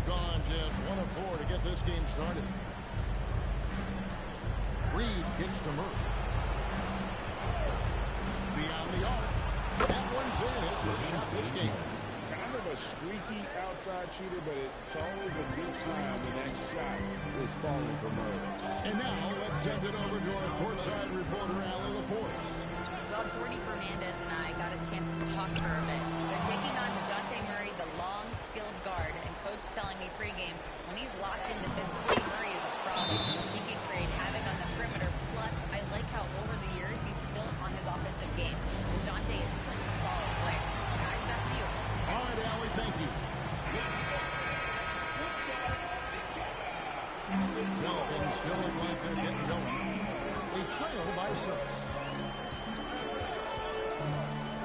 have gone just 1 of 4 to get this game started. Reed kicks to Murray. Beyond the arc. That one's in. His first shot this game. Kind of a streaky outside shooter, but it's always a good sign when that shot is falling for Murray. And now let's send it over to our courtside reporter, Allie LaForce. Well, Jordy Fernandez and I got a chance to talk for a bit. They're taking on DeJounte Murray, the long, skilled guard, and coach telling me pregame, when he's locked in defensively, Murray is a problem. He can create havoc on the perimeter. Plus, I like how over the years he's built on his offensive game. DeJounte is such a solid player. Guys, back to you. All right, Allie, thank you. Pelicans still look like they're getting going. They trail by 6.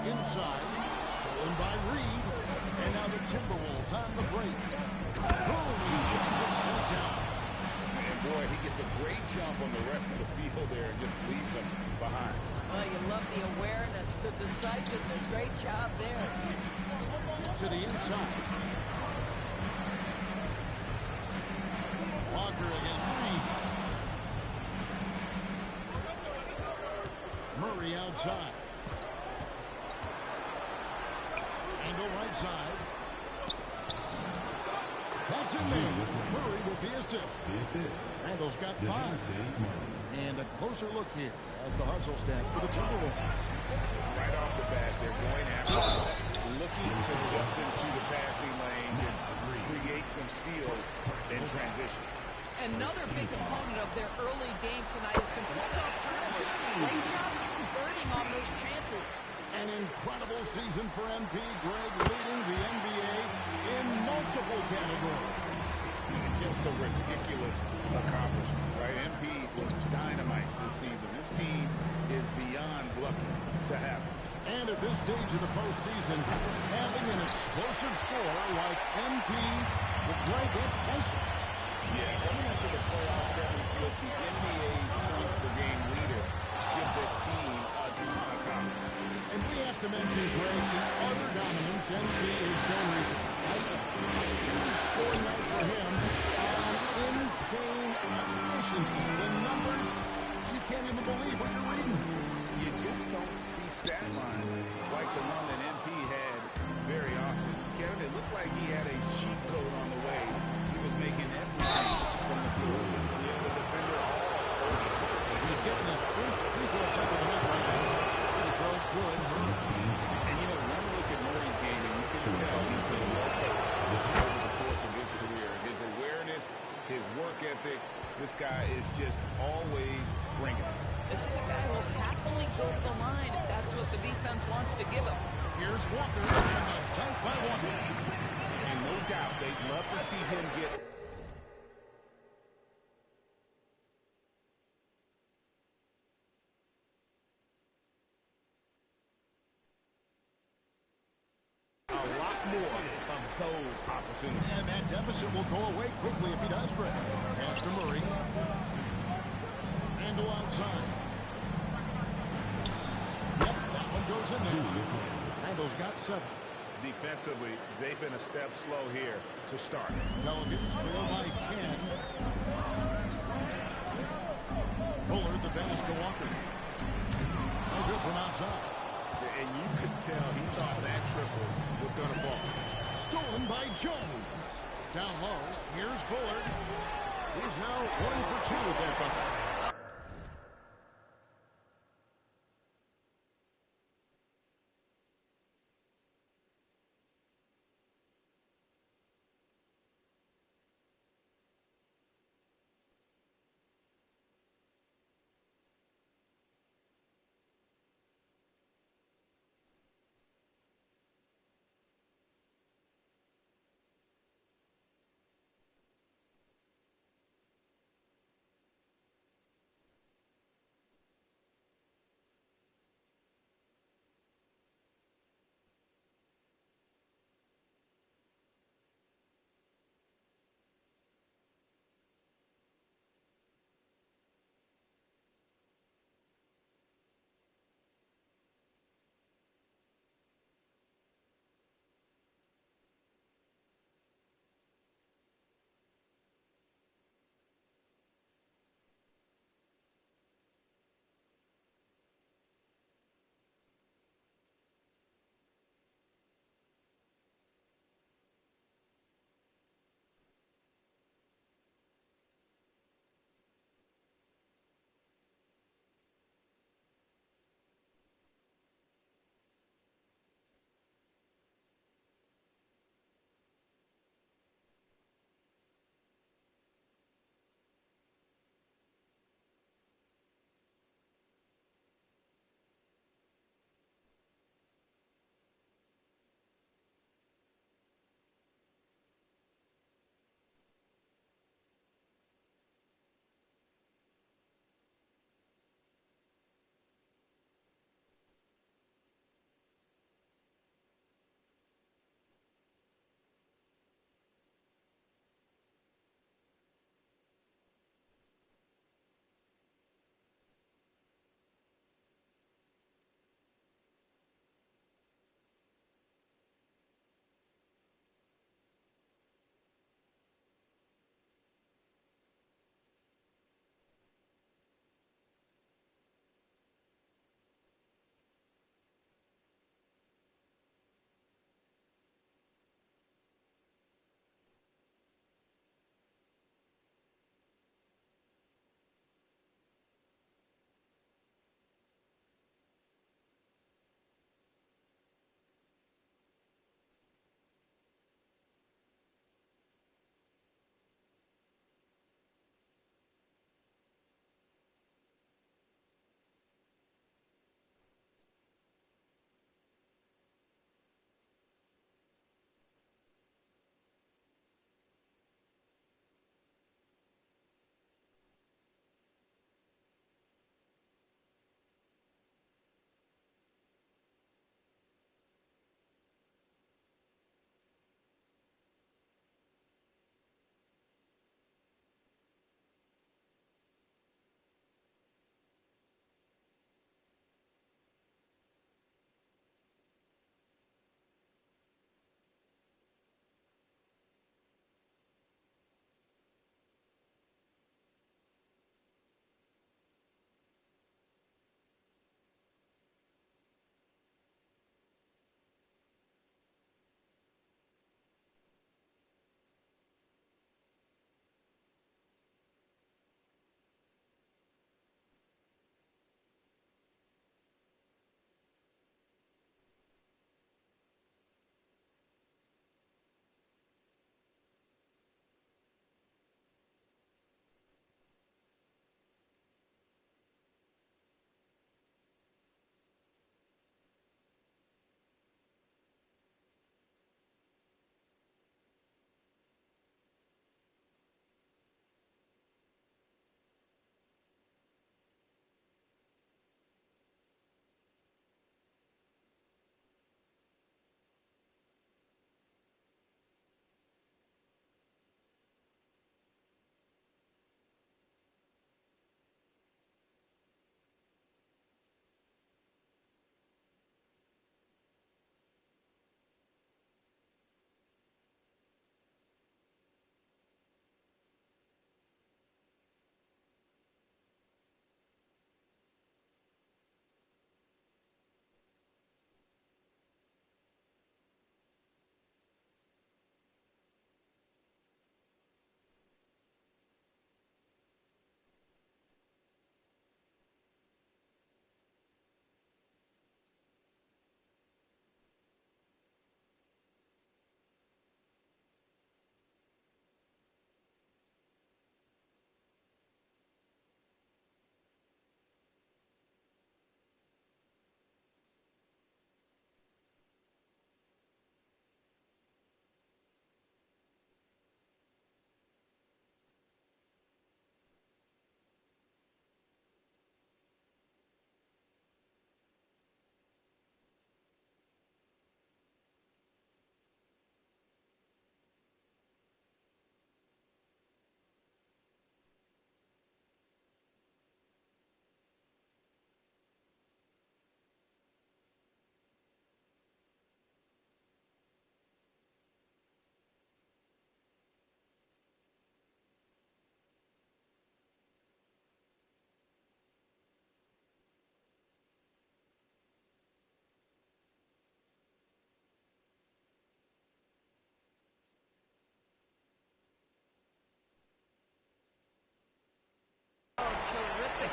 Inside, stolen by Reed. And now the Timberwolves on the break. Boom, he jumps it straight down. And boy, he gets a great jump on the rest of the field there and just leaves them behind. Well, you love the awareness, the decisiveness. Great job there. To the inside. Walker against Reed. Murray outside. Angle right side. That's in there. Murray with the assist. Randall's got 5. And a closer look here at the hustle stats for the Timberwolves. Right off the bat, they're going after it, looking to jump into the passing lanes and create some steals in transition. Another big component of their early game tonight has been points off turnovers. Great job converting on those chances. An incredible season for MP. Greg leading the NBA in multiple categories. Just a ridiculous accomplishment, right? MP was dynamite this season. This team is beyond lucky to have him. And at this stage of the postseason, having an explosive scorer like MP will play against priceless. Yeah, coming into the playoffs, Kevin, with the NBA's points per game leader gives that team a ton of confidence. And we have to mention, Greg, the utter dominance MP has shown recently. Scoring night for him on insane efficiency. The numbers, you can't even believe what you're reading. You just don't see stat lines like the one that MP had very often. Kevin, it looked like he had a cheat code on the way. He was making everything from the floor. Yeah, the defender all over. He's getting his first free throw attempt of the night right now. Free throw good. And you know, one look at Murray's game, and you can tell he's been well coached over the course of his career. His awareness, his work ethic, this guy is just always bringing it. This is a guy who will happily go to the line if that's what the defense wants to give him. Here's Walker, and a dunk by Walker. And no doubt they'd love to see him get a lot more of those opportunities. And that deficit will go away quickly if he does, Greg. Pass to Murray. Handle outside. Yep, that one goes in there. Randall's got 7. Defensively, they've been a step slow here to start. Pelicans trail by 10. Bullard the pass to Walker. No good from outside. And you could tell he thought that triple was going to fall. Stolen by Jones. Down low. Here's Bullard. He's now 1 for 2 with that bucket.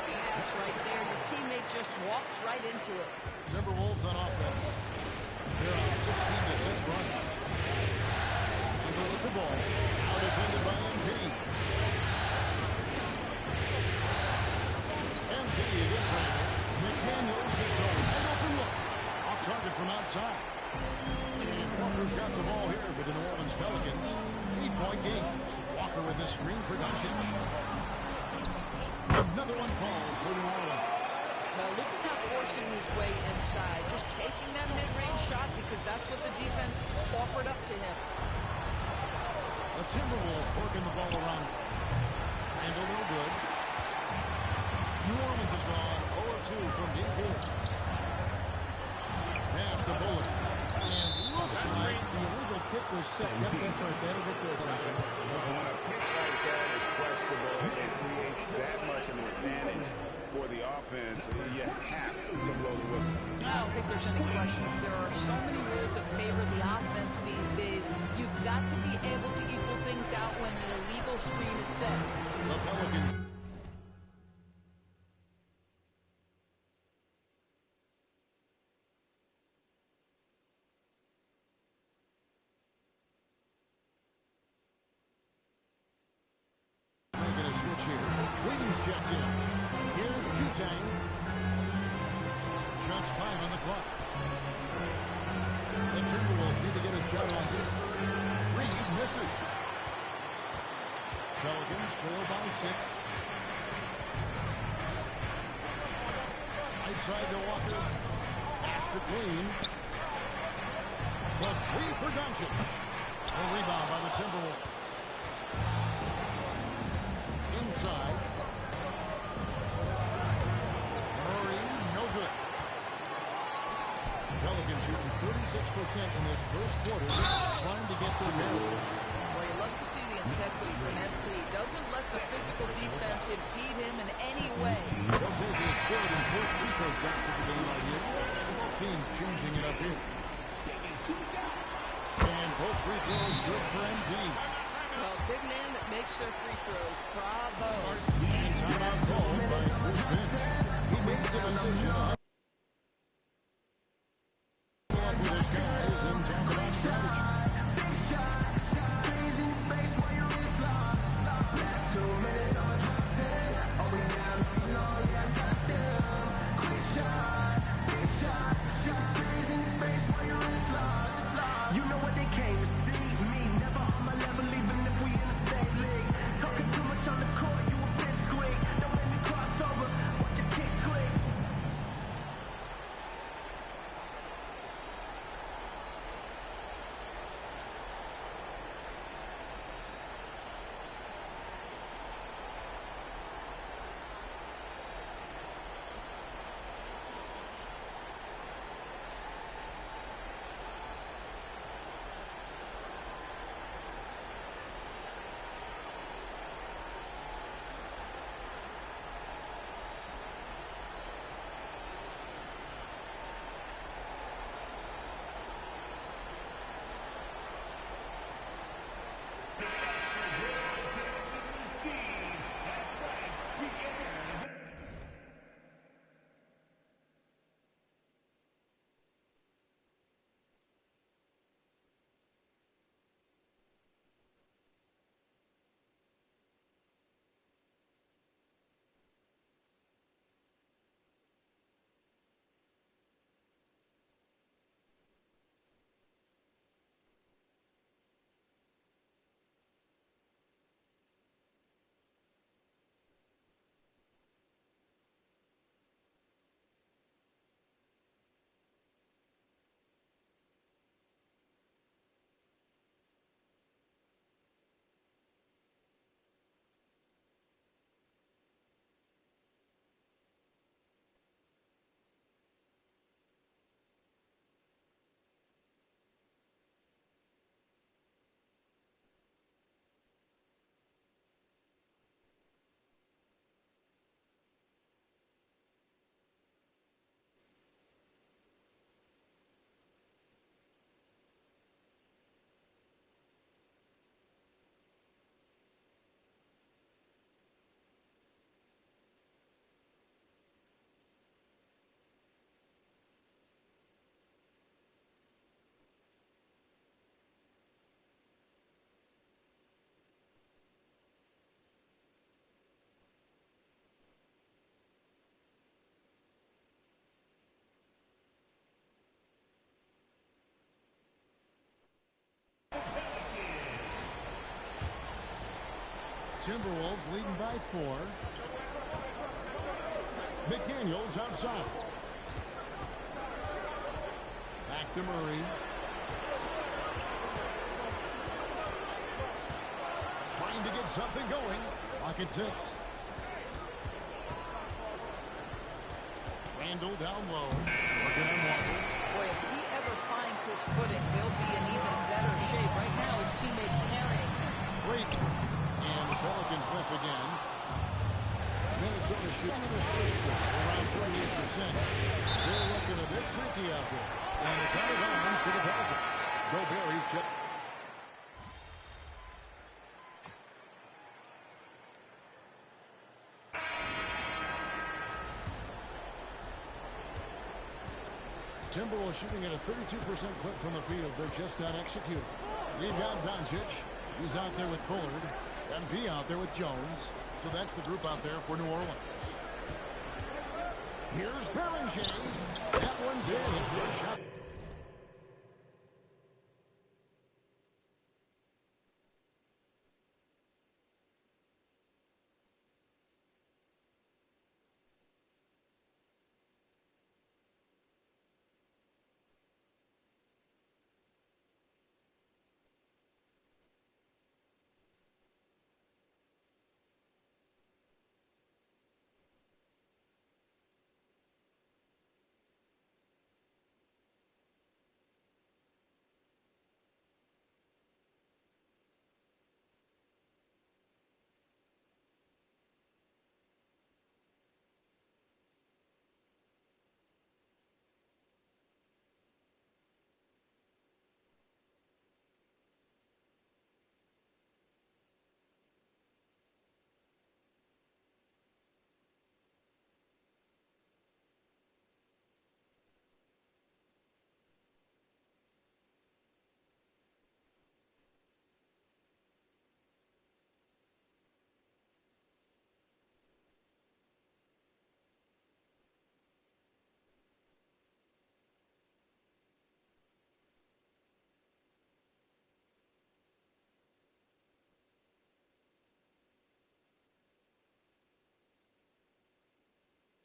quick pass right there. Your teammate just walks right into it. Timberwolves on offense. They're on a 16-6 run. Eagle with the ball. Out defended by MP. MP against Randall. McDaniels gets a wide open look. Off target from outside. And Walker's got the ball here for the New Orleans Pelicans. 8-point game. Walker with the screen for Doncic. Another one falls for New Orleans. Now look at not forcing his way inside. Just taking that mid-range shot because that's what the defense offered up to him. The Timberwolves working the ball around. Randall no good. New Orleans is gone 0-2 from deep here. Pass to Bullock. And looks like the illegal kick was set. Yep, that's right. That'll get their attention. When a pick like that is questionable, it creates that much of an advantage for the offense. You have to blow the whistle. I don't think there's any question. There are so many rules that favor the offense these days. You've got to be able to equal things out when an illegal screen is set. The Pelicans. Making a switch here. Wiggins checked in. Here's Jutang. Just 5 on the clock. The Timberwolves need to get a shot on here. Reed misses. Pelicans trail by 6. Right side to Walker. Pass to Clean. The 3 for Doncic. A rebound by the Timberwolves. Inside. Murray, no good. Pelicans shooting 36% in this first quarter, trying to get their barrels. Well, you love to see the intensity from MP. Doesn't let the physical defense impede him in any way. They'll take his third and fourth free throw shots at the game right here. So both teams changing it up here. And both free throws good for MP. Well, big man that makes their free throws. Bravo. And timeout called by Bruce Vince. He made the decision. With his guys and talk about strategy. You know what they came to see? Me, never on my level, even if we in the same league. Talking too much on the court, you a bit squeak. Don't make me cross over, watch your kick squeak. Timberwolves leading by 4. McDaniels outside. Back to Murray. Trying to get something going. Clock at 6. Randall down low. Working on Walker. Boy, if he ever finds his footing, they'll be in even better shape. Right now, his teammates carrying him. Great. And the Pelicans miss again. Minnesota shooting in this first quarter around 38%. They're looking a bit freaky out there. And it's out of bounds to the Pelicans. Go Berries. Check. Timberwolves shooting at a 32% clip from the field. They're just not executing. We've got Doncic. He's out there with Bullard. MP out there with Jones. So that's the group out there for New Orleans. Here's Bellinger. That one's in. It's their shot.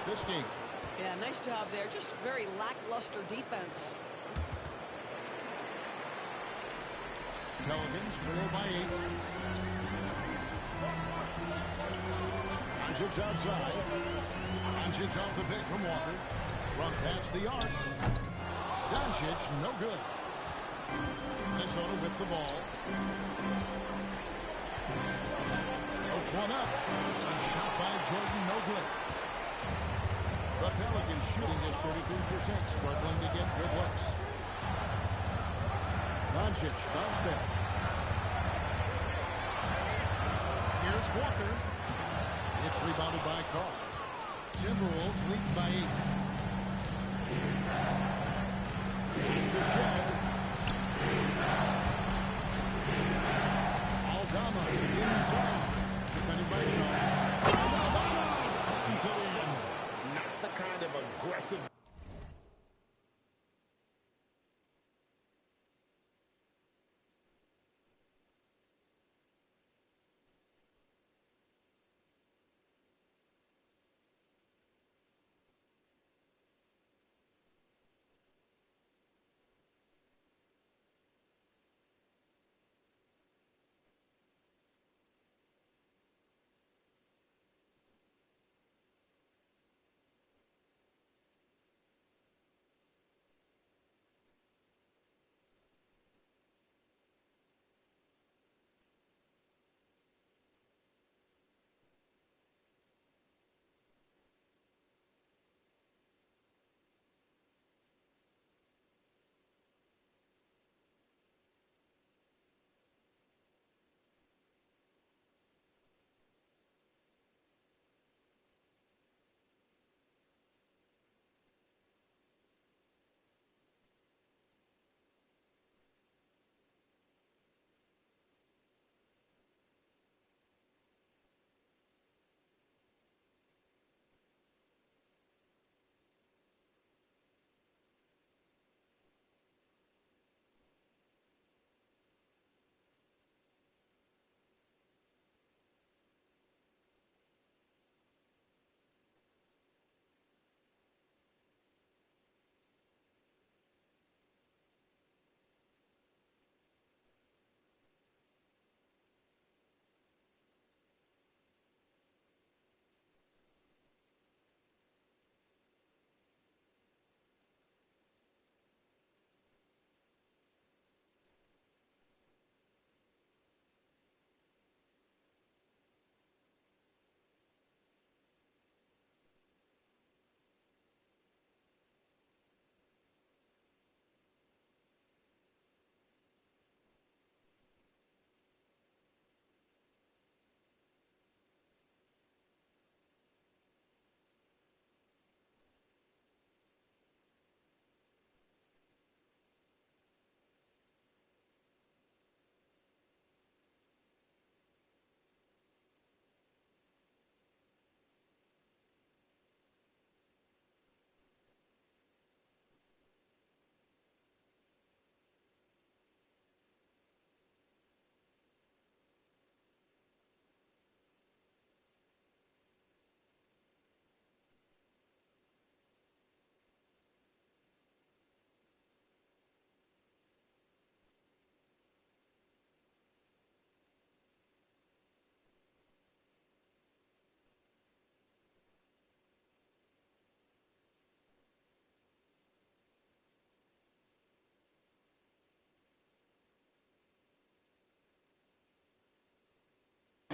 This game. Yeah, nice job there. Just very lackluster defense. Pelicans trail by 8. Doncic outside. Doncic off the pick from Walker. From past the arc. Doncic, no good. Minnesota with the ball. Floats one up. A shot by Jordan, no good. The Pelicans shooting is 33%, struggling to get good looks. Doncic bounce back. Here's Walker. It's rebounded by Carr. Timberwolves lead by 8. Here's to Shed. Aldama inside. Defended by Jones. Aldama slams it in. Not the kind of aggressive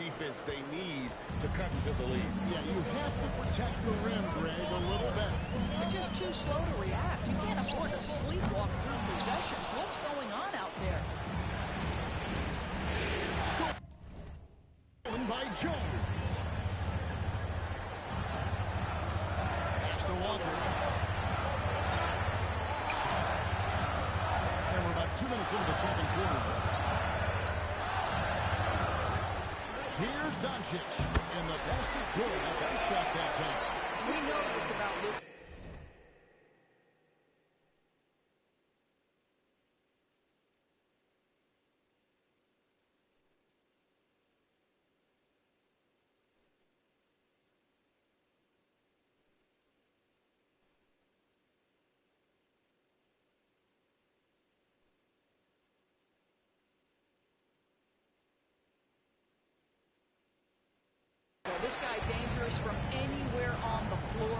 defense they need to cut into the lead. Yeah, you have to protect the rim, Greg, a little bit. They're just too slow to react. You can't afford to sleepwalk through possessions. What's going on out there? Stolen by Jones. Pass to Walker. And we're about 2 minutes into the second quarter. Here's Doncic. And the basket good. A good shot that time. We know this about Luke. This guy dangerous from anywhere on the floor.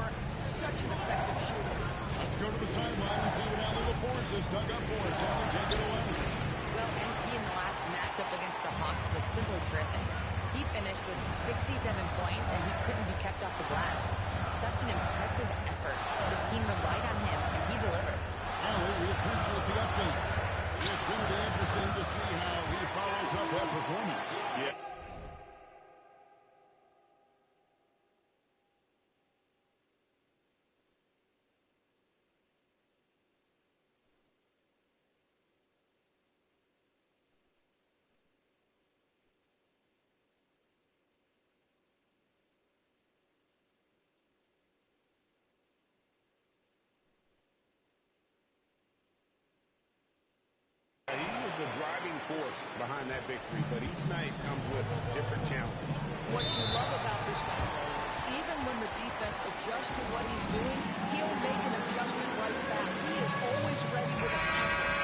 Such an effective shooter. Let's go to the sideline and see what Allie LaForce has dug up for us. Allie, take it away. Well, MP in the last matchup against the Hawks was simply terrific. He finished with 67 points, and he couldn't be kept off the glass. Such an impressive effort. The team relied on him, and he delivered. Allie, we appreciate the update. It's going to be interesting to see how he follows up that performance. Yeah. He was the driving force behind that victory, but each night comes with different challenges. What you love about this guy is even when the defense adjusts to what he's doing, he'll make an adjustment right back. He is always ready with a counter.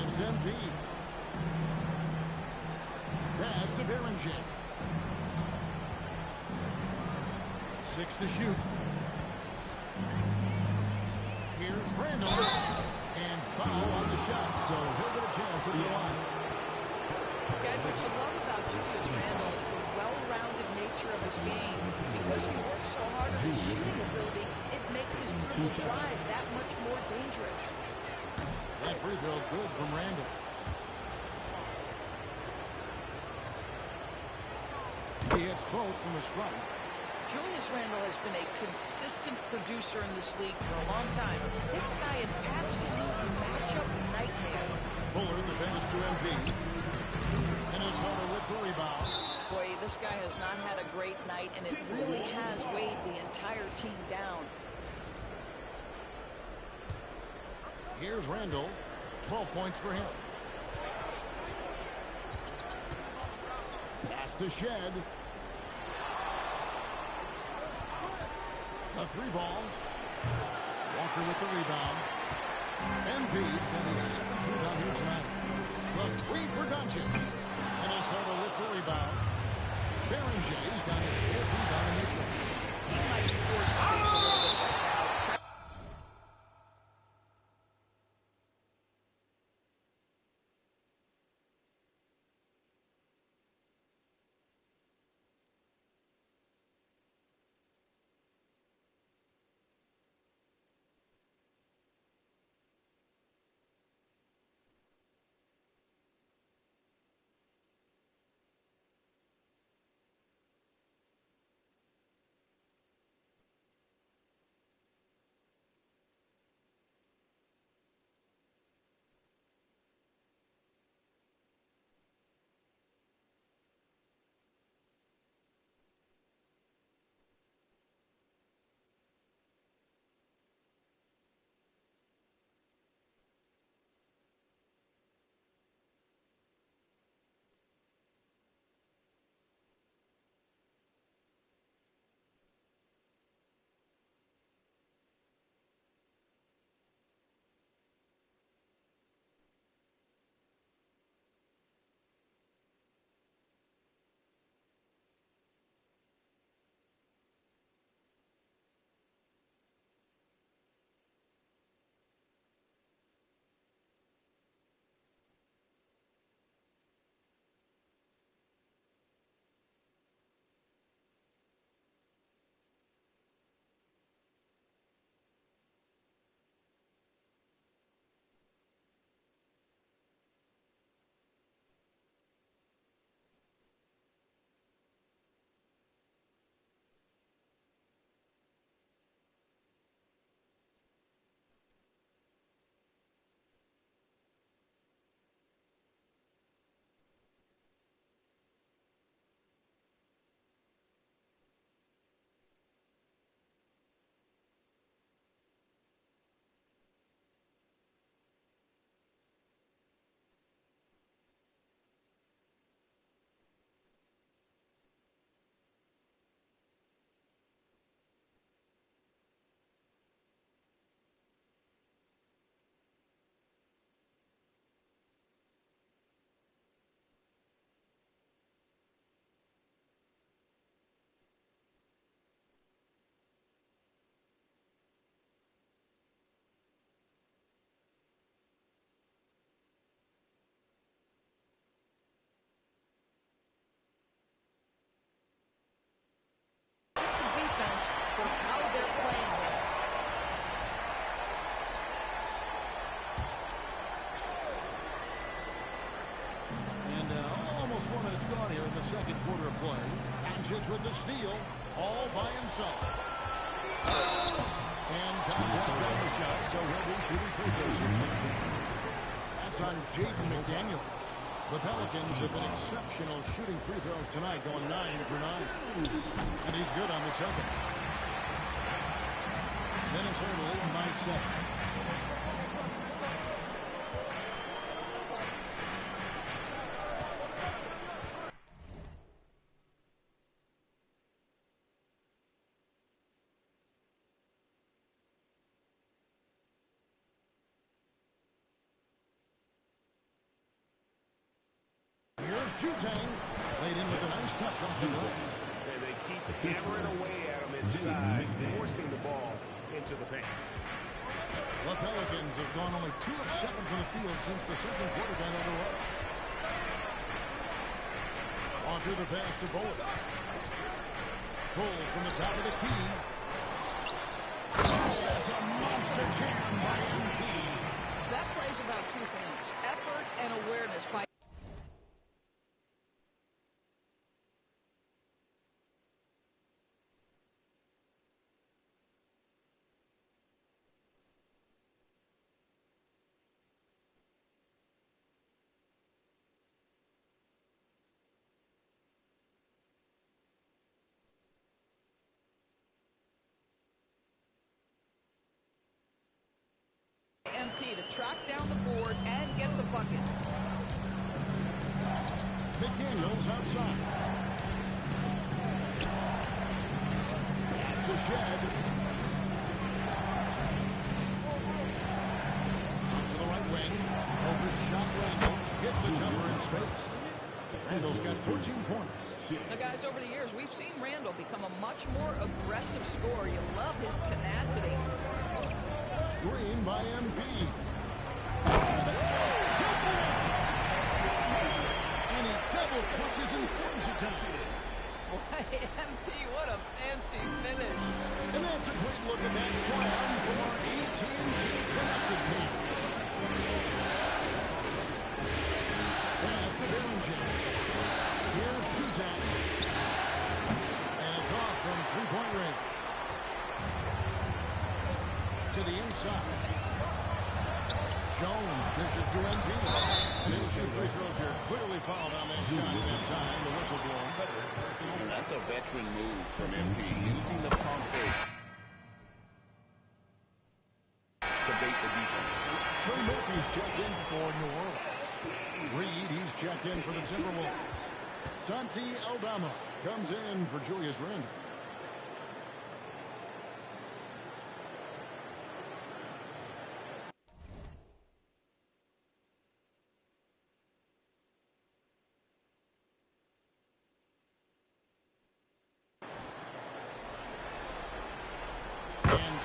against MP. Pass to Berenger. 6 to shoot. Here's Randall. And foul on the shot, so he'll get a chance at the line. Guys, what you love about Julius Randle is the well-rounded nature of his game. Because he works so hard on his shooting ability, it makes his dribble drive that much more dangerous. That free throw good from Randall. He hits both from the strike. Julius Randle has been a consistent producer in this league for a long time. This guy an absolute matchup nightmare. Fuller the pass to MB. Minnesota with the rebound. Boy, this guy has not had a great night, and it really has weighed the entire team down. Here's Randall. 12 points for him. Pass to Shed. A 3-ball. Walker with the rebound. MP's got his 7th rebound here tonight. The 3 for Doncic. Minnesota with the rebound. Berenger's got his 4th rebound in this one. He might be forced to take a little bit right now. For how they're playing here. And almost 4 minutes gone here in the second quarter of play. Doncic with the steal, all by himself. And contact on the shot, so he'll be shooting free throws. That's on Jaden McDaniels. The Pelicans have been exceptional shooting free throws tonight, going 9 for 9. And he's good on the second. Minnesota leading by 7. Juzang laid in with a nice touch off the glass. And they keep hammering away at him inside, forcing the ball into the paint. The Pelicans have gone only 2 of 7 from the field since the second quarter got underway. Onto the pass to Boyd. Pulls from the top of the key. That's a monster jam by MP. That plays about 2 things, effort and awareness by MP to track down the board and get the bucket. McDaniels outside. To Shed. Out to the right wing. Over shot Randall. Hits the jumper in space. Randall's got 14 points. Now, guys, over the years, we've seen Randall become a much more aggressive scorer. You love his tenacity. Screen by MP. And he double clutches and forms it down. Boy, MP, what a fancy finish. And that's a great look at that slam from our AT&T Connected team. Pass to Bellinger. Here's Kuzak. And it's off from three-point range. To the inside. Jones dishes to MP. And he'll shoot free throws here. Clearly fouled on that shot that time. The whistle blown. That's a veteran move from MP, using the pump fake to bait the defense. Trey Murphy's checked in for New Orleans. Reed, he's checked in for the Timberwolves. Santi Aldama comes in for Julius Randle.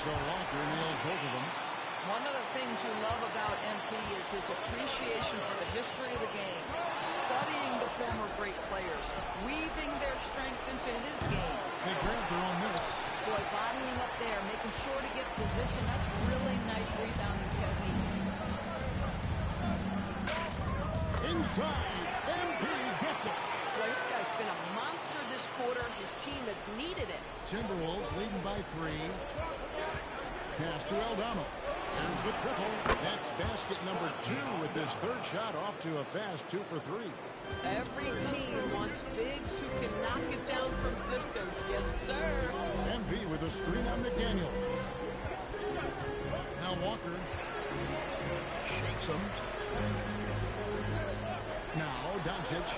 So Walker nails both of them. One of the things you love about MP is his appreciation for the history of the game, studying the former great players, weaving their strengths into his game. They grabbed their own miss. Boy, bodying up there, making sure to get position. That's really nice rebounding technique. Inside, MP gets it. Boy, this guy's been a monster this quarter. His team has needed it. Timberwolves leading by 3. Pass to Aldama. There's the triple. That's basket number 2 with this third shot off to a fast 2 for 3. Every team wants bigs who can knock it down from distance. Yes, sir. MP with a screen on McDaniel. Now Walker shakes him. Now Doncic.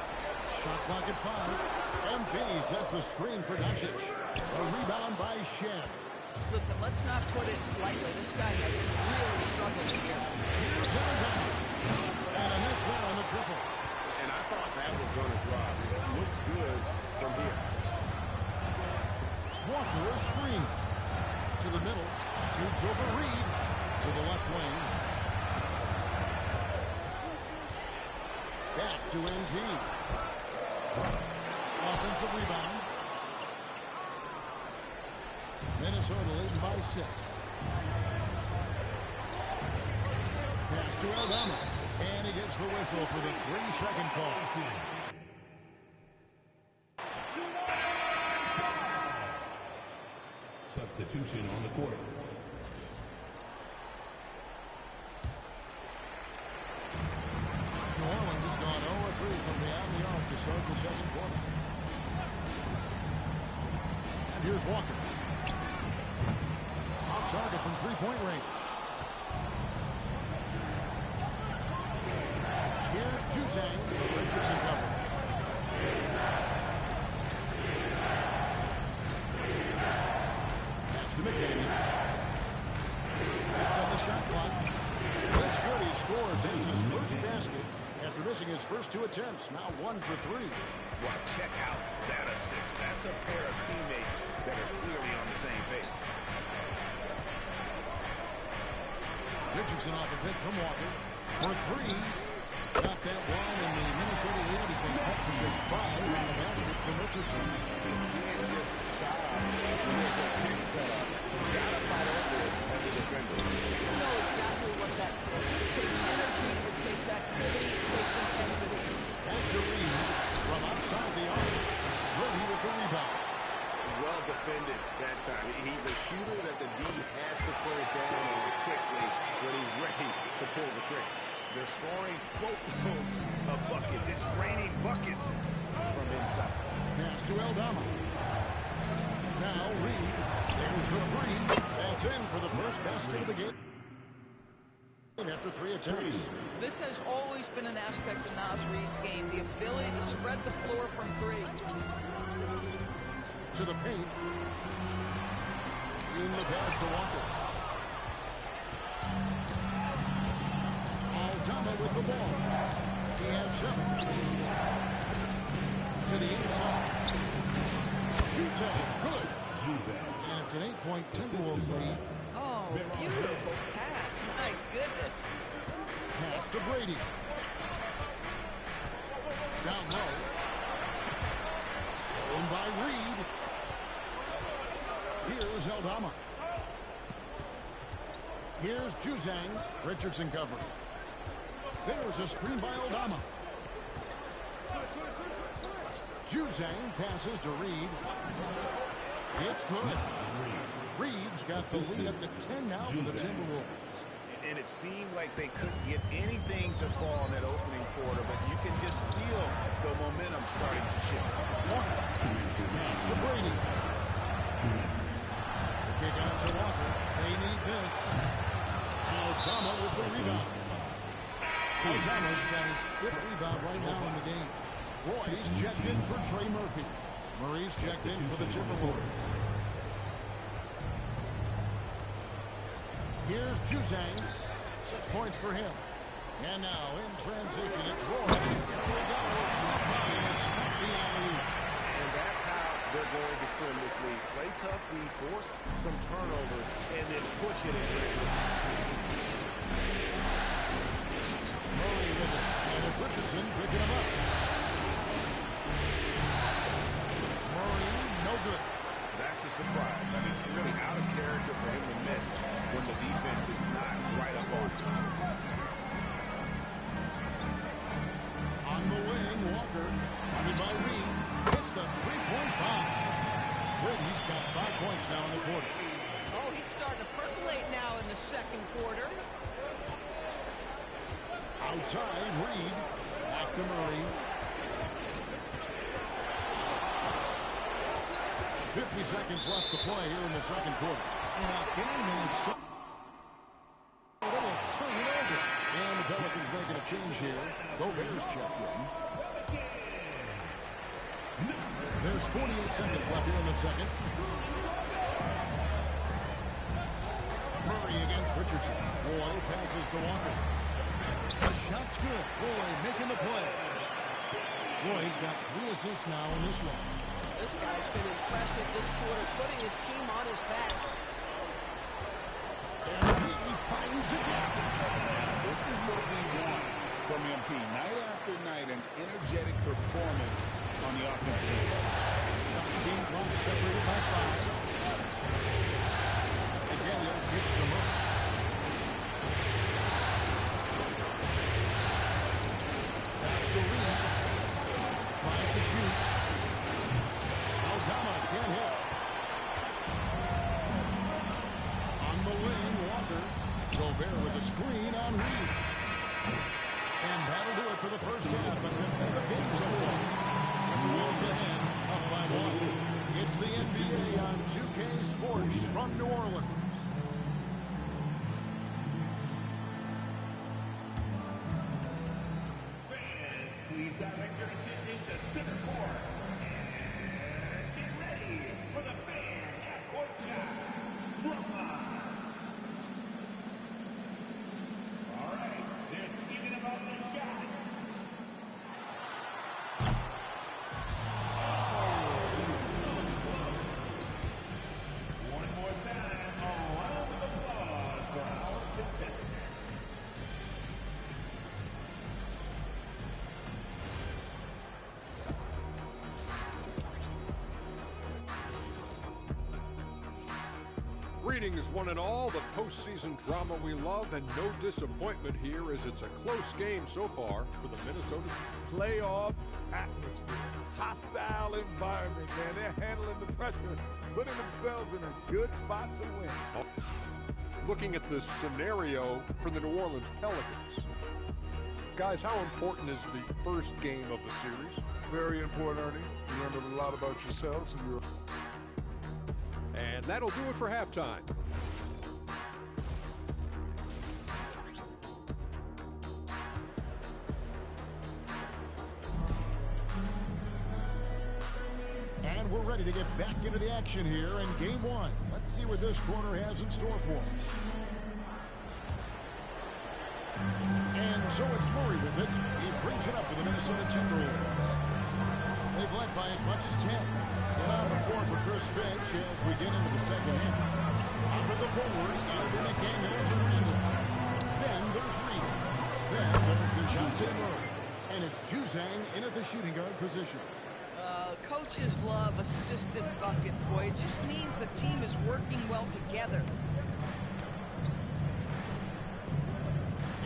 Shot clock at 5. MP sets the screen for Doncic. A rebound by Shed. Listen, let's not put it lightly. This guy has really struggled here. Here's Aldama. And a miss there on the triple. And I thought that was going to drop. It looked good from here. Walker a screen. To the middle. Shoots over Reed. To the left wing. Back to NG. Offensive rebound. Minnesota leading by 6. Pass to Aldama. And he gets the whistle for the 3-second call. Substitution on the court. New Orleans has gone 0-3 from beyond the arc to start the second quarter. And here's Walker. Off target from three-point range. Here's Juzang. Richardson cover. That's to McDaniels. 6 on the shot clock. That's good. He scores. That's his first basket after missing his first 2 attempts, now 1 for 3. Well, check out that assist. That's a pair of teammates that are clearly on the same page. Richardson off a pick from Walker for 3. Got that one, and the Minnesota lead has been cut to just 5 on the basket from Richardson. You can't just stop when there's a pick set up. You gotta fight over it as a defender. You know exactly what that takes. It takes energy, it takes activity, it takes intensity. After Reed from outside the arc. Ready with the rebound. Well defended that time. He's a shooter that the D has to close down on quickly when he's ready to pull the trigger. They're scoring boatloads of buckets. It's raining buckets from inside. Pass to Aldama. Now Reed. There's the 3. That's in for the first basket of the game. After 3 attempts. This has always been an aspect of Naz Reid's game, the ability to spread the floor from 3. To the paint. In the pass to Walker. Aldama with the ball. He has 7. To the inside. Shoots at it. Good. And it's an 8-point Timberwolves lead. Oh, beautiful pass. My goodness. Pass to Brady. Down low. Stolen by Reed. Here's Aldama. Here's Juzang. Richardson covering. There's a screen by Aldama. Juzang passes to Reed. It's good. Reed's got the lead up to 10 now for the Timberwolves. And it seemed like they couldn't get anything to fall in that opening quarter, but you can just feel the momentum starting to shift. Walker. Pass to Brady. The kick out to Walker. They need this. Aldama with the rebound. Aldama's got his 5th rebound right now in the game. Roy's checked in for Trey Murphy. Murray's checked in for the Timberwolves. Here's Juzang. 6 points for him. And now in transition, it's Roy. Here we go. He has stuffed the alley. And that's how they're going to trim this lead. Play tough, force some turnovers, and then push it in transition. Murray with it. And it's Richardson picking him up. Murray, no good. That's a surprise. I mean, really out of character for him to miss when the defense is not right up on him. On the wing, Walker. Guarded by Reed. Hits the 3-point bomb. Brady's got 5 points now in the quarter. Oh, he's starting to percolate now in the second quarter. Outside, Reed. Back to Murray. 50 seconds left to play here in the second quarter. And again, Minnesota. A little turn it over. And the Pelicans making a change here. Gobert's checked in. There's 48 seconds left here in the second. Murray against Richardson. Roy passes to Walker. The shot's good. Roy making the play. Roy's got 3 assists now in this one. This guy's been impressive this quarter, putting his team on his back. And he finds again. This is what we want from MP. Night after night, an energetic performance on the offensive end. Team clock separated by 5. Again, those gets them up. That's the lead. 5 to shoot. Aldama can't hit. On the wing, Walker. Gobert with a screen on Reed. And that'll do it for the first half. A competitive game so far. Timberwolves ahead, up by 1. It's the NBA on 2K Sports from New Orleans. Fans, please direct your attention to center court. And get ready for the fan at court shot. All right, they're thinking about the shot. Greetings, one and all. The postseason drama we love, and no disappointment here as it's a close game so far for the Minnesota. Playoff atmosphere, hostile environment, man. They're handling the pressure, putting themselves in a good spot to win. Looking at this scenario for the New Orleans Pelicans. Guys, how important is the first game of the series? Very important, Ernie. You learn a lot about yourselves and your... And that'll do it for halftime. And we're ready to get back into the action here in game one. Let's see what this quarter has in store for us. And so it's Murray with it. He brings it up for the Minnesota Timberwolves. They've led by as much as 10. And on the floor for Chris Finch as we get into the second half. Out of the forward, out to McDaniels and Randall. Then there's Reed. Then there's DeJounte Murray. And it's Juzang in at the shooting guard position. Coaches love assisted buckets, boy. It just means the team is working well together.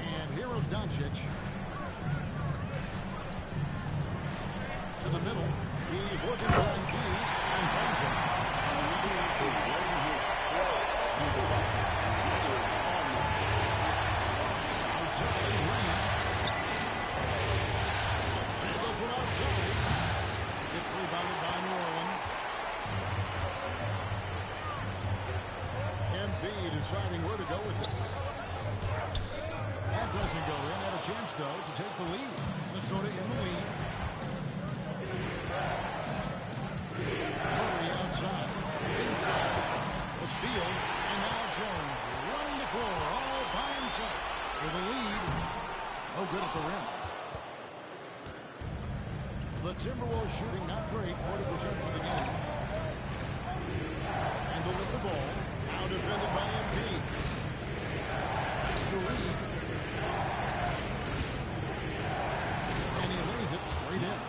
And here is Doncic. To the middle. He's looking for MB and finds him. MB is letting his play do the talking. He is on the outside Reed. Randall from outside. Gets rebounded by New Orleans. MB deciding where to go with it. That doesn't go in. Had a chance, though, to take the lead. Minnesota in the lead. Murray outside. Inside. The steal. And now Jones running the floor all by himself for the lead. No good at the rim. The Timberwolves shooting not great. 40% for the game. Handle with the ball. Now defended by MP. Reed. And he lays it straight in.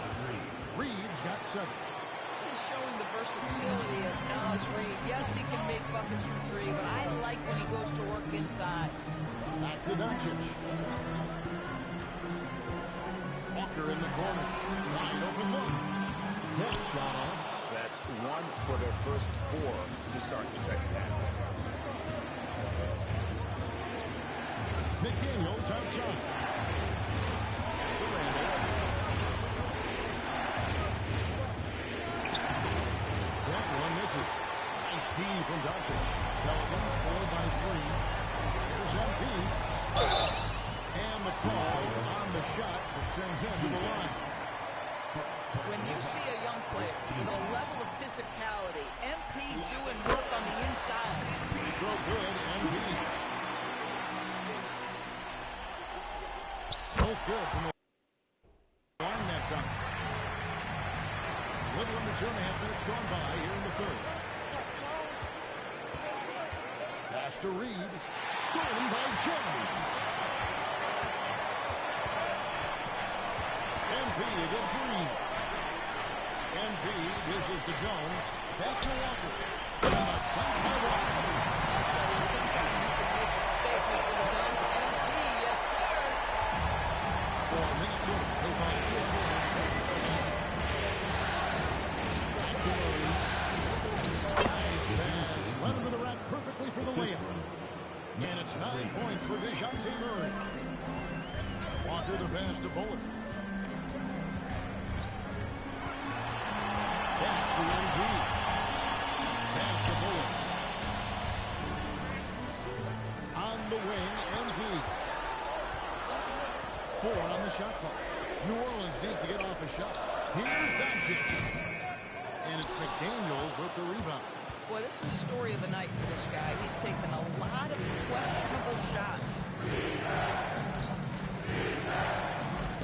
Reed's got 7. This is showing the versatility of Naz Reid. Yes, he can make buckets from 3, but I like when he goes to work inside. Back to Doncic. Walker in the corner. Wide open look. That shot off. That's 1 for their first 4 to start the second half. McDaniels outside. That's the Randall. That one misses. Nice D from Doncic. Pelicans 4 by 3. Here's MP. And the call on the shot that sends him to the line. When you see a young player with a level of physicality, MP doing work on the inside. Free throw good, MP. Both good from the line that time. Little under 2.5 minutes gone by here in the third. Pass to Reed. Stolen by Jones. MP against Reed. MP dishes to Jones. Back to Walker. And a dunk by Walker. Sometimes you can make a statement with a dunk. MP, yes, sir. For Minnesota, they by 2 points. Back to Murray. Nice pass. Run into the rack perfectly for the layup. And it's 9 points for DeJounte Murray. Walker the pass to Bullard. Back to MG. Pass to Bullard. On the wing, MG. 4 on the shot clock. New Orleans needs to get off a shot. Here's Doncic. And it's McDaniels with the rebound. Boy, this is the story of the night for this guy. He's taken a lot of questionable shots.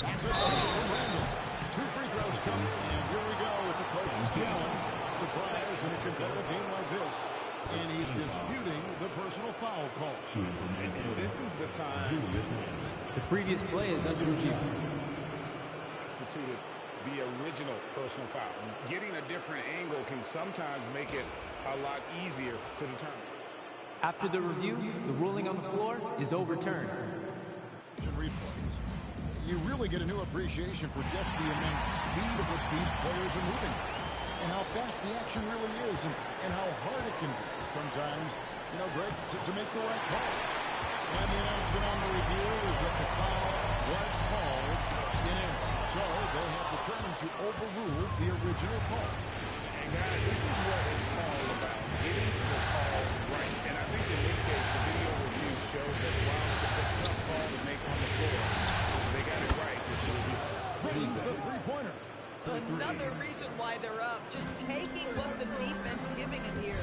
That's a two from Randall. 2 free throws coming. And here we go with the coach's challenge. Surprise in a competitive game like this. And he's disputing the personal foul call. And this is the time. The previous play is under review. Instituted the original personal foul. Getting a different angle can sometimes make it a lot easier to determine. After the review, the ruling on the floor is overturned. Replays. You really get a new appreciation for just the immense speed at which these players are moving, and how fast the action really is, and how hard it can be sometimes, you know, Greg, to make the right call. And the announcement on the review is that the foul was called in end. So they have determined to overrule the original call. And guys, this is what it's all about, getting the call right. And I think in this case, the video review showed that while it's a tough call to make on the floor, they got it right, which was Drains the three-pointer. Another reason why they're up, just taking what the defense giving him here.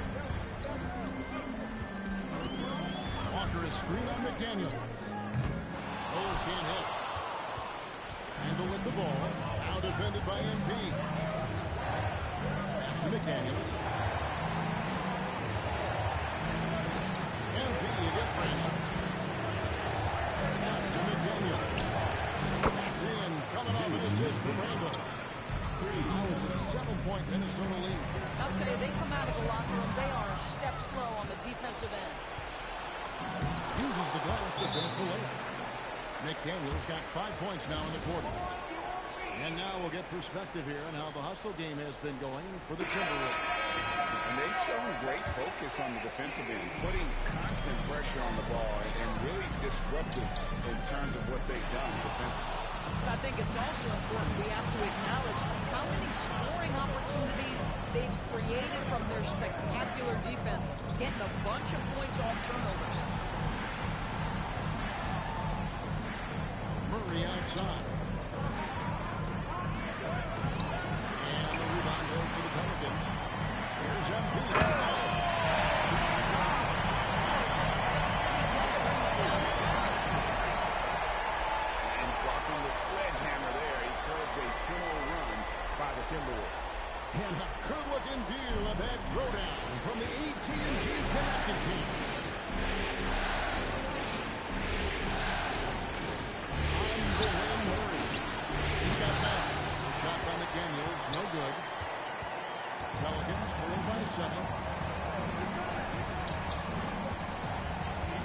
Walker is screened on McDaniels. Oh, can't hit. Handle with the ball. Now defended by MP. Pass to McDaniels. MP against Randall. Out to McDaniels. That's in. Coming off an assist from Randall. Now it's a 7-point Minnesota lead. I'll tell you, they come out of the locker room, they are a step slow on the defensive end. Uses the glass to finish the layup. McDaniels got 5 points now in the quarter. And now we'll get perspective here on how the hustle game has been going for the Timberwolves. And they've shown great focus on the defensive end, putting constant pressure on the ball and really disruptive in terms of what they've done defensively. But I think it's also important we have to acknowledge how many scoring opportunities they've created from their spectacular defense, getting a bunch of points off turnovers. Murray outside. And the rebound goes to the Pelicans. Here's MP. Sledgehammer there. He curves a 10-0 run by the Timberwolves. And a good-looking view of that throwdown from the AT&T Connected team. On the win, Murray. He's got that. A shot by McDaniels, no good. Pelicans trail by 7.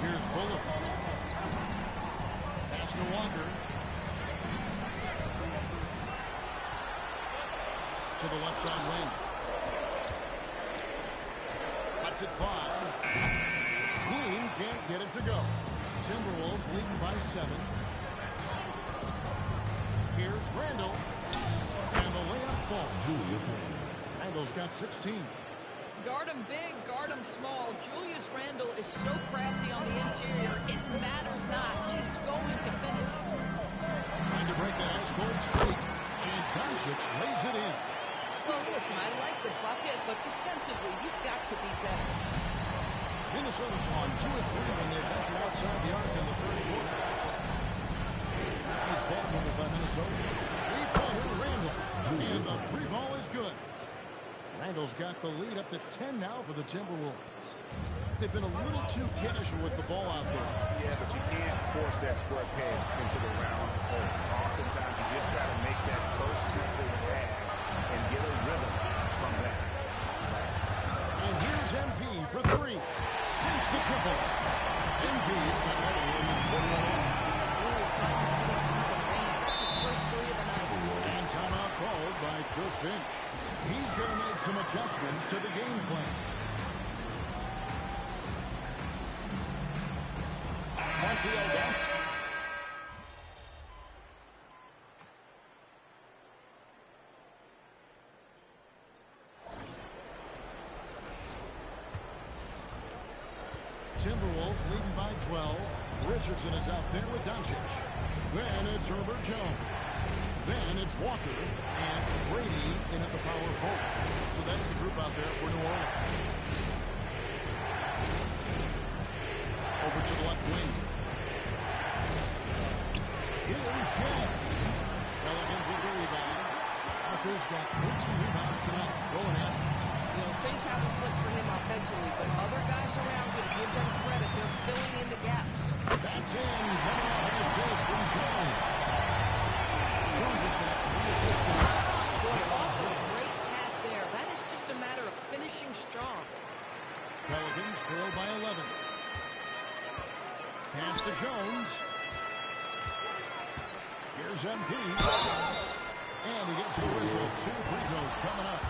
Here's Bullard. Pass to Walker. To the left side wing. Cuts it 5. Green can't get it to go. Timberwolves leading by 7. Here's Randall. And the layup falls. Randall's got 16. Guard him big, guard him small. Julius Randle is so crafty on the interior, it matters not. He's going to finish. Trying to break that ice-cold streak. And Doncic lays it in. Well, listen, I like the bucket, but defensively, you've got to be better. Minnesota's on 2 of 3 when they venture outside the arc in the third quarter. Nice ball movement by Minnesota. Three-pointer Randall. And the free ball is good. Randall's got the lead up to 10 now for the Timberwolves. They've been a little too casual with the ball out there. Yeah, but you can't force that square peg into the round hole. Oftentimes, you just got to make that first simple pass and get a rhythm from that. And here's MP for 3. Sinks the triple. MP's got ready in this quarter. That's his first 3 of the night. And timeout called by Chris Finch. He's going to make some adjustments to the game plan. Montreal. Timberwolves leading by 12. Richardson is out there with Doncic. Then it's Herbert Jones. Then it's Walker and Brady in at the power forward. So that's the group out there for New Orleans. Over to the left wing. Here's Shea. Pelicans with the rebound. Walker's got 14 rebounds tonight. Going after. You know, things haven't clicked for him offensively, but other guys around him, give them credit. They're filling in the gaps. That's in. Coming off an assist from Jones. Jones has got 3 assists tonight. Boy, awful great pass there. That is just a matter of finishing strong. Pelicans trail by 11. Pass to Jones. Here's MP. And he gets the whistle. 2 free throws coming up.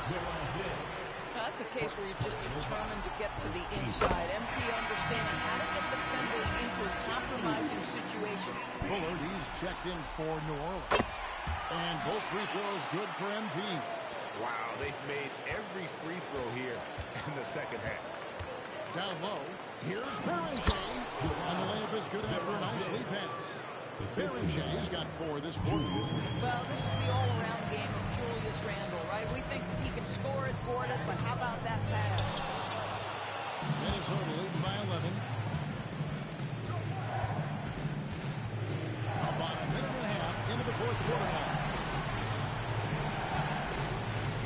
That's a case where you're just determined to get to the inside. MP understanding how to get defenders into a compromising situation. Bullard, he's checked in for New Orleans. And both free throws good for MP. Wow, they've made every free throw here in the second half. Down low, here's Beringer. And the layup is good after a nice lead pass. Berenger's got 4 this quarter. Well, this is the all-around game of Julius Randle, right? We think he can score it, board it, but how about that pass? Minnesota leading by 11. About a minute and a half into the fourth quarter now.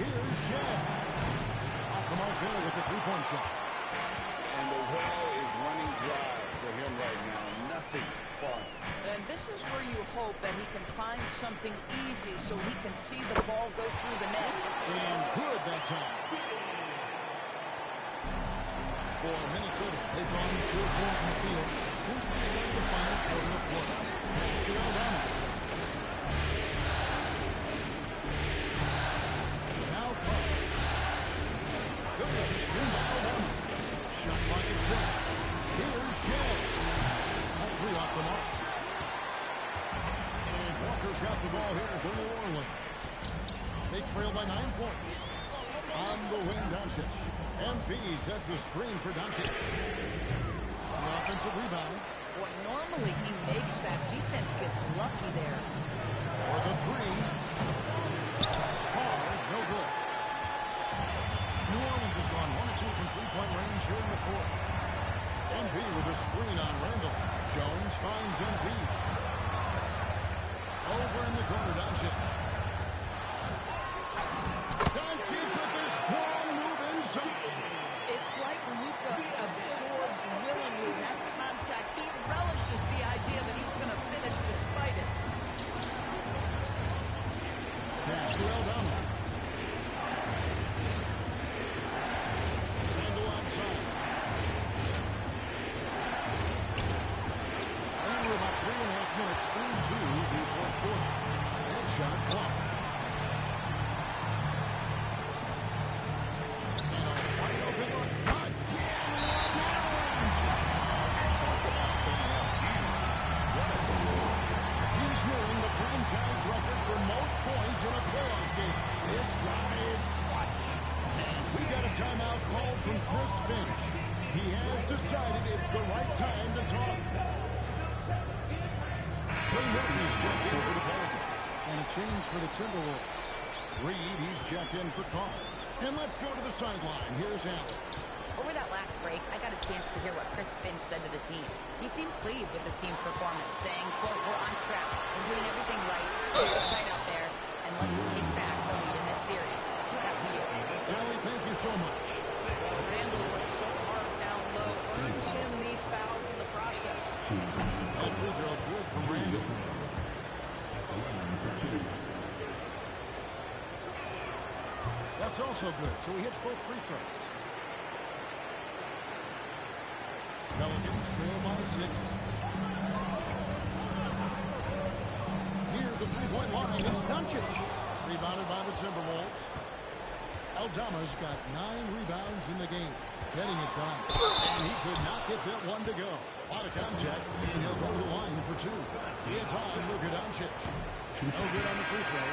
Here's Shea. Off the mark there with the three-point shot. And the well is running dry for him right now. Nothing fun. And this is where you hope that he can find something easy so he can see the ball go through the net. And good that time. For Minnesota, they've gone 2 of 4 from the field since they started the final quarter of play. Pass to Aldama. Now Carr. Goes to spin by Aldama. Shot clock at 6. Here's Shea. All 3 off the mark. And Walker's got the ball here for New Orleans. They trail by 9 points. On the wing, Doncic. MP sets the screen for Doncic. The offensive rebound. Boy, normally he makes that. Defense gets lucky there. For the 3. Carr, no good. New Orleans has gone 1 of 2 from three-point range here in the fourth. MP with a screen on Randle. Jones finds MP. Over in the corner, Doncic. Doncic with a strong move inside. It's like Luka absorbs willingly that contact. He relishes the idea that he's going to finish despite it. Pass to Aldama. Randle outside. And we're about 3.5 minutes into the fourth quarter. That shot blocked. And a wide open look. He's nearing the franchise record for most points in a playoff game. This guy is clutch. We got a timeout called from Chris Finch. He has decided it's the right time to talk. Trey Murphy's checked in for the Pelicans. And a change for the Timberwolves. Reed, he's checked in for Carr. And let's go to the sideline. Here's Allen. Over that last break, I got a chance to hear what Chris Finch said to the team. He seemed pleased with his team's performance, saying, quote, "We're on track. We're doing everything right. It's tight out there. And let's take back the lead in this series." Back to you. Allie, thank you so much. Randle works so hard down low, earns him these fouls in the process. That free throw's good from Randle. That's also good, so he hits both free throws. Pelicans trail by 6. Near the three-point line is Doncic. Rebounded by the Timberwolves. Aldama's got 9 rebounds in the game. Getting it done. And he could not get that one to go. A lot of contact, and he'll go to the line for 2. It's on Luka Doncic. No good on the free throw.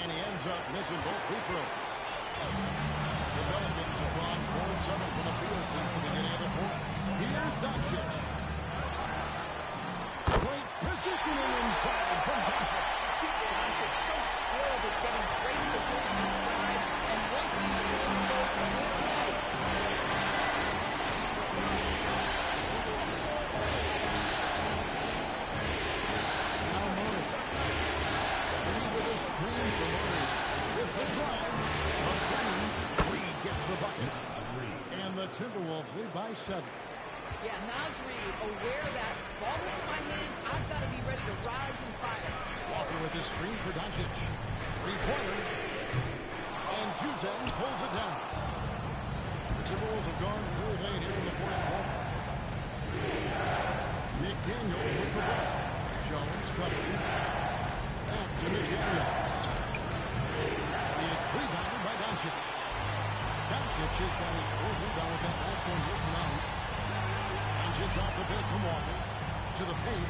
And he ends up missing both free throws. The Pelicans have gone 4 of 7 from the field since the beginning of the fourth. Here's Doncic. Great positioning inside from Doncic. Doncic so skilled at getting great position inside, and once he's in the folks, Now Murray. Reed with a screen for Murray. With the drive. Reed gets the bucket. And the Timberwolves lead by 7. yeah, Naz Reid aware that ball hits my hands, I've got to be ready to rise and fire. Walker with a screen for Doncic. Three-pointer. And Juzang pulls it down. The Timberwolves have gone through late here in the fourth quarter. McDaniels with the ball. Jones covering. Back to McDaniels. It's rebounded by Doncic. Doncic has got his fourth rebound with that last one here tonight. Doncic off the bench from Walker. To the paint.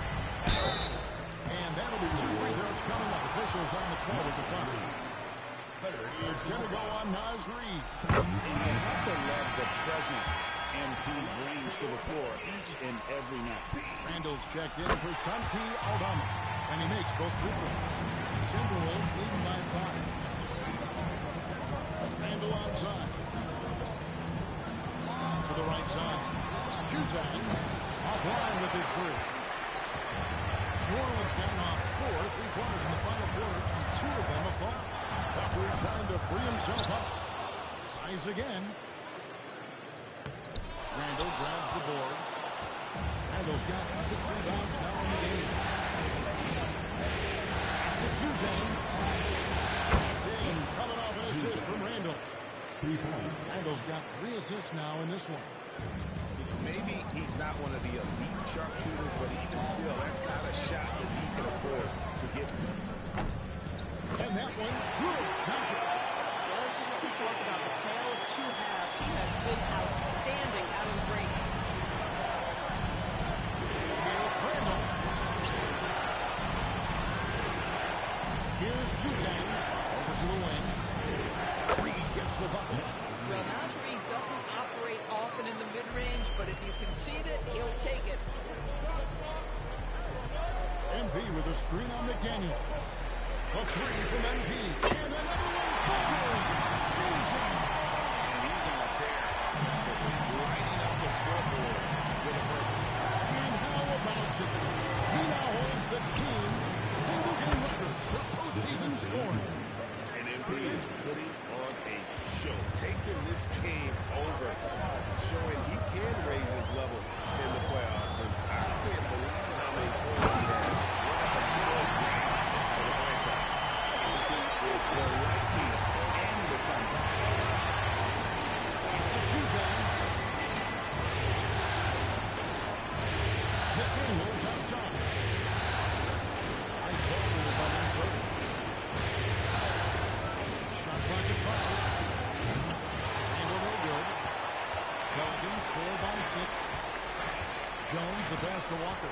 And that'll be 2 free throws coming up. Officials on the call with the foul. It's going to go on Naz Reid. And you have to love the presence MP brings to the floor each and every night. Randall's checked in for Santi Aldama. And he makes both free throws. Timberwolves leading by 5. Randall outside. To the right side. Juzang offline with his 3. New Orleans down off 4 3-pointers in the final quarter, and 2 of them a fall. Tucker trying to free himself up. Tries again. Randall grabs the board. Randall's got 6 rebounds now in the game. To Juzang. Coming off an assist from Randall. Randall's got 3 assists now in this one. Maybe he's not one of the elite sharpshooters, but even still, that's not a shot that he can afford to get. And that one's good. Doncic. Well, this is what we talk about, the tale of 2 halves. He has been outstanding out of the break. Here's Randall. Here's Juzang. Over to the wing. Reid gets the bucket. Well, Naz Reid doesn't operate often in the mid-range, but if you concede it, he'll take it. MP with a screen on McDaniel. A 3 from MP. And another one falls. Juzang. And he's on a tear. So he's lighting up the scoreboard with a break. And how about this? He now holds the team's single-game record for postseason scoring. And MP is putting on a show, taking this team over, showing he can raise his level in the playoffs. And I can't believe how many points he has. What a short game for the franchise. MP is the lightning and the thunder. Juzang. McDaniels outside. Nice ball movement by Minnesota. Shot clock at 5. Randall no good. Pelicans trail by 6. Jones the pass to Walker.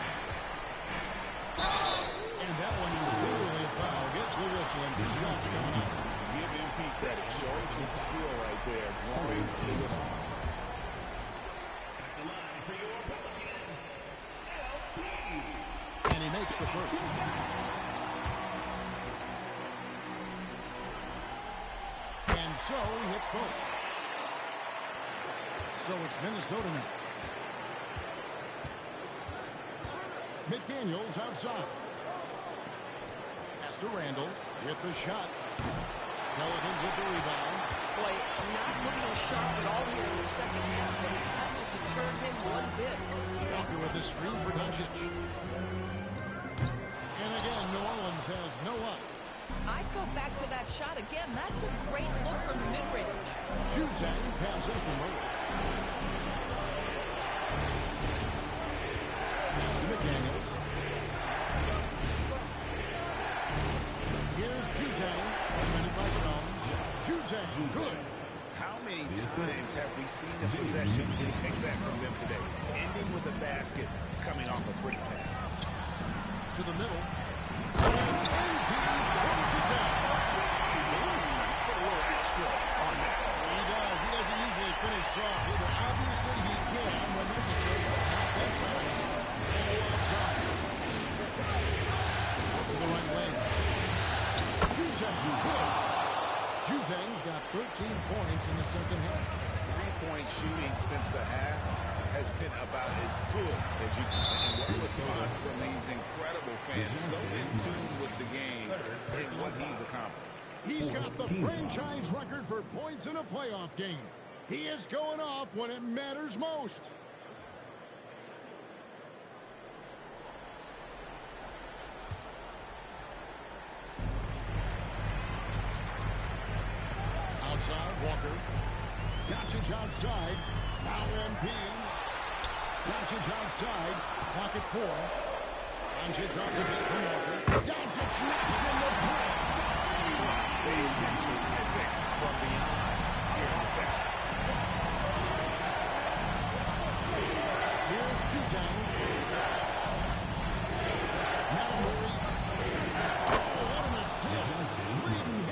And that one is clearly a foul. Gets the whistle and 2 shots coming up. Give MP credit. Showing some skill right there, drawing the whistle. The line for your Pelicans, LP. And he makes the first. And so he hits both. So it's Minnesota now. McDaniels outside. Pass to Randall with the shot. Pelicans with the rebound. Boy, I'm not looking to shop at all here in the second half, but it hasn't deterred him one bit. Walker with the screen for Doncic. And again, New Orleans has no luck. I'd go back to that shot again. That's a great look from the mid-range. Juzang passes to Murray. Pass to McDaniels. Here's Juzang. Defended by Jones. Juzang, good. How many times have we seen a possession like that from them today? Ending with a basket, coming off a quick pass. To the middle. And MP throws it down. Put a little extra on that. He does. He doesn't usually finish soft either. Obviously, he can when necessary, but not that time. And go outside. To the right wing. Juzang, good. Juzang's got 13 points in the second half. 3-point shooting since the half has been about as good as you can. And what response from these incredible fans, so in tune with the game and what he's accomplished. He's got the franchise record for points in a playoff game. He is going off when it matters most. Outside, Walker. Doncic outside. Now MP. Doncic outside. Clock at 4. Doncic on the bench from Walker. Doncic knocks in the three. Terrific from beyond here in the second. Here's Suzanne. Now Murray. Oh, what an assist. Reading.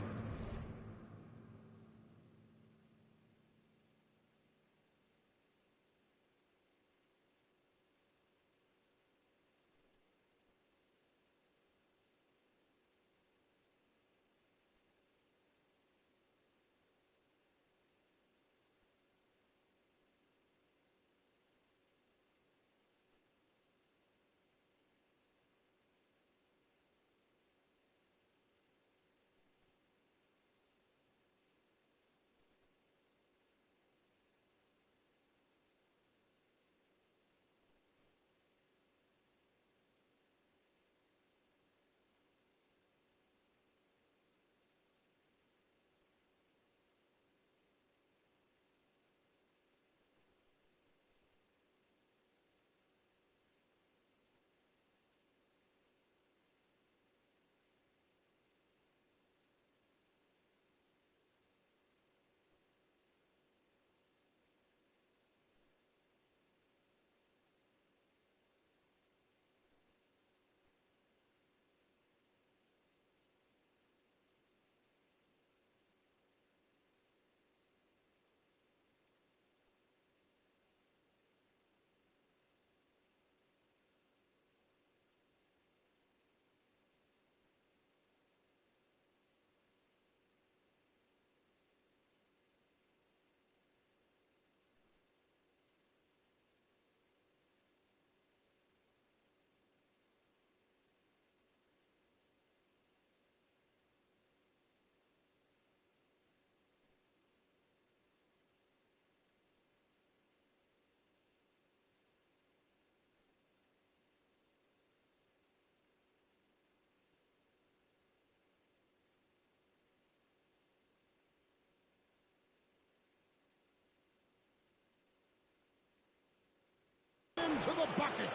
To the bucket.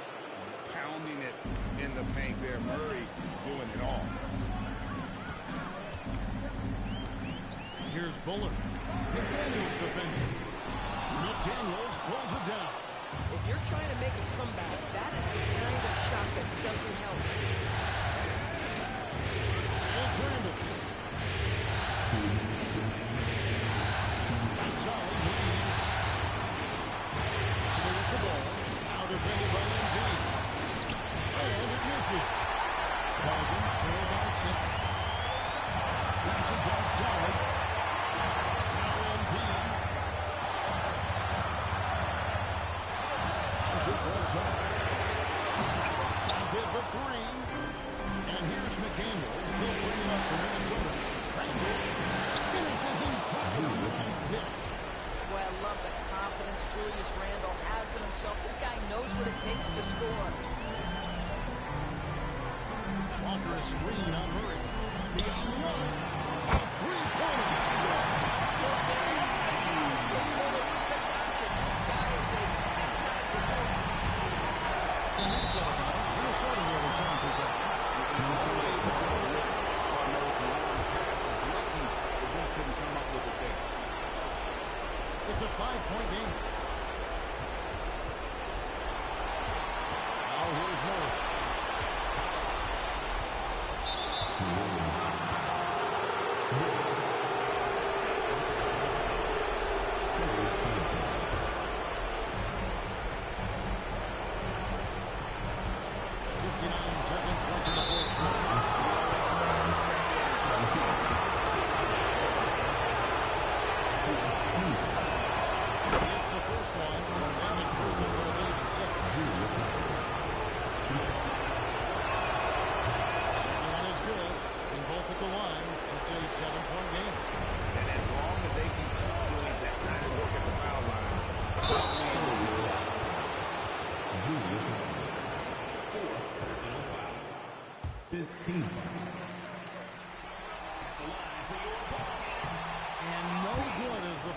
Pounding it in the paint there. Murray doing it all. Here's Bullard. McDaniels defending. McDaniels pulls it down. If you're trying to make a comeback, that is the kind of shot that doesn't help. It's Randall. Outside, Reed. There's the ball. Now defended by Embiid. And it misses. Pelicans trail by 6. Doncic outside. Now Embiid. Doncic outside. Now hit the 3. And here's McDaniels. He'll bring it up for Minnesota. Randall finishes inside. Nice dish. Boy, I love the confidence Julius Randle has in himself. This guy knows what it takes to score. Walker a screen on Murray. Beyond the arc. A three-pointer. Goes there. This guy is a big-time performer. And that's out of bounds. Minnesota will return possession. Plays on the wrist on those long passes. Lucky that he couldn't come up with it there. It's a 5-point game. Now here's Murray.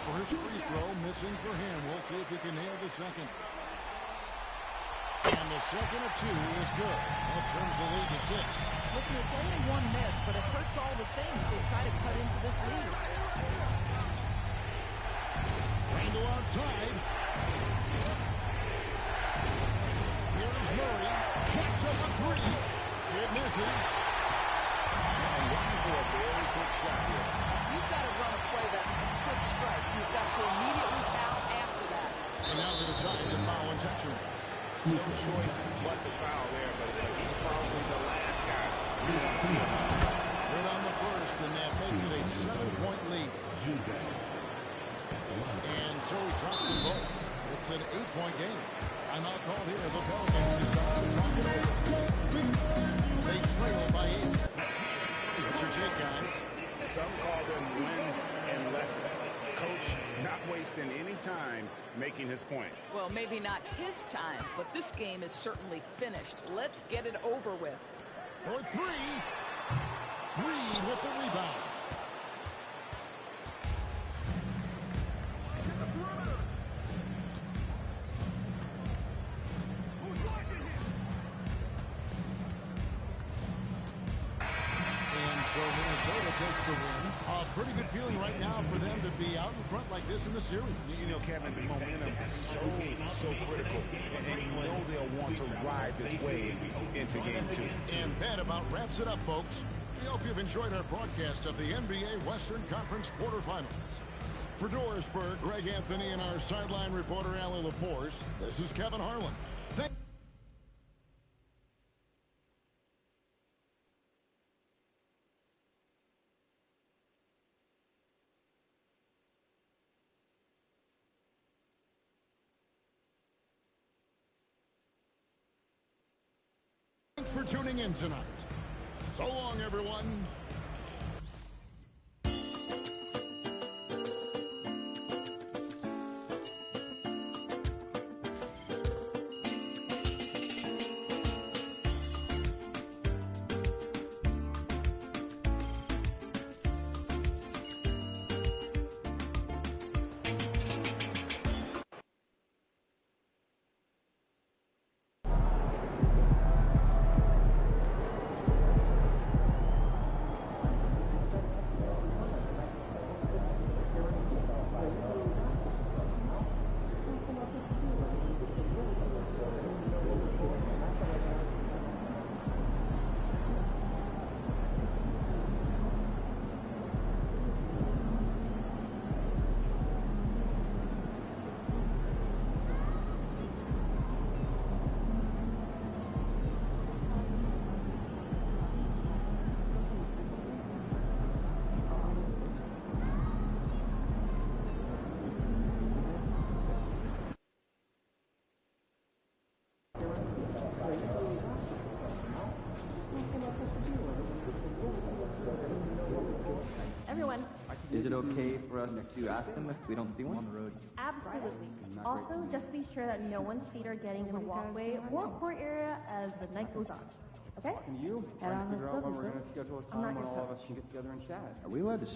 First free throw missing for him. We'll see if he can nail the second. And the second of two is good. That turns the lead to 6. Listen, it's only one miss, but it hurts all the same as they try to cut into this lead. Randall outside. Here's Murray. Catch up a three. It misses. And looking for a very quick shot here. You've got to run a play that's a quick strike. You've got to immediately foul after that. And now they decide to foul intentionally. No choice but to foul there, but he's probably the last guy we want to see. Right on the first, and that makes it a 7-point lead. And so he drops them both. It's an 8-point game. Timeout called here. The Pelicans decide to drop it over. They trail by 8. What's your take, guys? Some call them wins and lessons. Coach not wasting any time making his point. Well, maybe not his time, but this game is certainly finished. Let's get it over with. For 3. Reed with the rebound. So Minnesota takes the win. A pretty good feeling right now for them to be out in front like this in the series. You know, Kevin, the momentum is so critical. And you know they'll want to ride this wave into game 2. And that about wraps it up, folks. We hope you've enjoyed our broadcast of the NBA Western Conference quarterfinals. For Dorisburg, Greg Anthony, and our sideline reporter, Allie LaForce, this is Kevin Harlan. Thanks for tuning in tonight. So long, everyone. Everyone. Is it okay for us to ask them if we don't see one on the road? Absolutely. Also, just be sure that no one's feet are getting in the walkway or court area as the night goes on. Okay? You? Head on, let's Figure out go. when we're going to schedule a I'm not time when your all of coach. us can get together and chat. Are we allowed to...